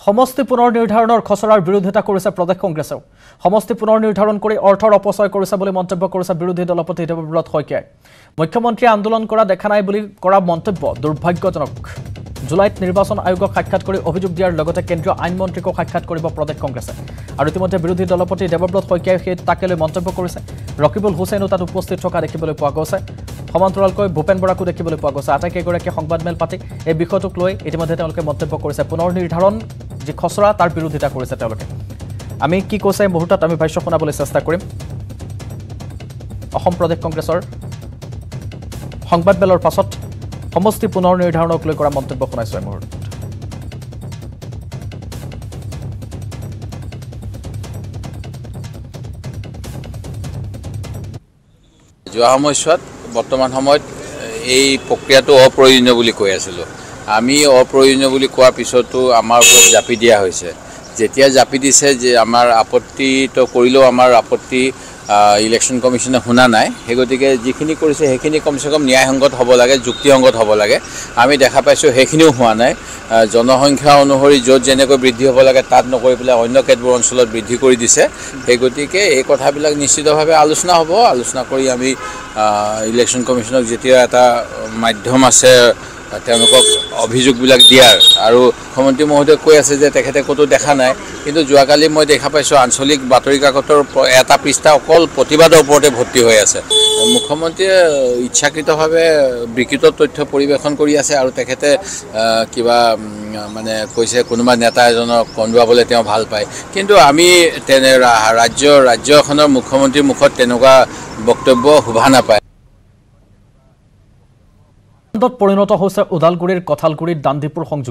সমষ্টি পুনৰ নিৰ্ধাৰণৰ খচৰাৰ বিৰোধিতা কৰিছে প্ৰদেশ কংগ্ৰেছেও সমষ্টি পুনৰ নিৰ্ধাৰণ কৰি অৰ্থৰ অপচয় কৰিছে বুলি মন্তব্য কৰিছে বিৰোধী দলপতি দেৱব্ৰত শইকীয়াই মুখ্যমন্ত্ৰীয়ে আন্দোলন কৰা দেখা নাই বুলি কৰা মন্তব্য দুৰ্ভাগ্যজনক জুলাইত নিৰ্বাচন আয়োগক সাক্ষাৎ কৰি অভিযোগ দিয়াৰ লগতে কেন্দ্ৰীয় আইন মন্ত্ৰীকো সাক্ষাৎ কৰিব প্ৰদেশ কংগ্ৰেছে আৰু ইতিমধ্যে বিৰোধী দলপতি দেৱব্ৰত শইকীয়াই সেই তাকেলৈ মন্তব্য কৰিছে ৰকিবুল হুছেইনো তাত উপস্থিত থকা দেখিবলৈ পোৱা গৈছে সমান্তৰালকৈ ভূপেন বৰাকো দেখিবলৈ পোৱা গৈছে আটাইকেইগৰাকী সংবাদমেল পাতি এই বিষয়টোক লৈ ইতিমধ্যে তেওঁলোকে মন্তব্য কৰিছে পুনৰ নিৰ্ধাৰণ যি খচৰা তাৰ বিৰোধিতা কৰিছে তেওঁলোকে আমি কি কৈছে মুহূৰ্তত আমি ভাষ্য শুনাবলৈ চেষ্টা কৰিম অসম প্ৰদেশ কংগ্ৰেছৰ সংবাদমেলৰ পাছত সমষ্টি পুনৰ নিৰ্ধাৰণক লৈ কৰা মন্তব্য শুনাইছো এই মুহূৰ্তত যোৱা সময়ত বৰ্তমান সময়ত এই প্ৰক্ৰিয়াটো অপ্ৰয়োজনীয় বুলি কৈ আছিলোঁ আমি অপ্ৰয়োজনীয় বুলি কোৱাৰ পিছতো আমাৰ ওপৰত জাপি দিয়া হৈছে যেতিয়া জাপি দিছে যে আমাৰ আপত্তিটো কৰিলেও আমাৰ আপত্তি ইলেকশ্যন কমিশ্যনে শুনা নাই সেই গতিকে যিখিনি কৰিছে সেইখিনি কমচে কম ন্যায়সংগত হ'ব লাগে যুক্তিসংগত হ'ব লাগে আমি দেখা পাইছোঁ সেইখিনিও হোৱা নাই জনসংখ্যা অনুসৰি য'ত যেনেকৈ বৃদ্ধি হ'ব লাগে তাত নকৰি পেলাই অন্য কেতবোৰ অঞ্চলত বৃদ্ধি কৰি দিছে সেই গতিকে এই কথাবিলাক নিশ্চিতভাৱে আলোচনা হ'ব আলোচনা কৰি আমি ইলেকশ্যন কমিশ্যনক যেতিয়া এটা মাধ্যম আছে তেওঁলোকক অভিযোগবিলাক দিয়াৰ আৰু মুখ্যমন্ত্ৰী মহোদয়ে কৈ আছে যে তেখেতে ক'তো দেখা নাই কিন্তু যোৱাকালি মই দেখা পাইছোঁ আঞ্চলিক বাতৰি কাকতৰ এটা পৃষ্ঠা অকল প্ৰতিবাদৰ ওপৰতে ভৰ্তি হৈ আছে মুখ্যমন্ত্ৰীয়ে ইচ্ছাকৃতভাৱে বিকৃত তথ্য পৰিৱেশন কৰি আছে আৰু তেখেতে কিবা মানে কৈছে কোনোবা নেতা এজনক কন্দুৱাবলৈ তেওঁ ভাল পায় কিন্তু আমি ৰাজ্য এখনৰ মুখ্যমন্ত্ৰীৰ মুখত তেনেকুৱা বক্তব্য শোভা নাপায় পৰিণত হৈছে ওদালগুৰিৰ কঁঠালগুৰিৰ দানদীপুৰ সংযোগ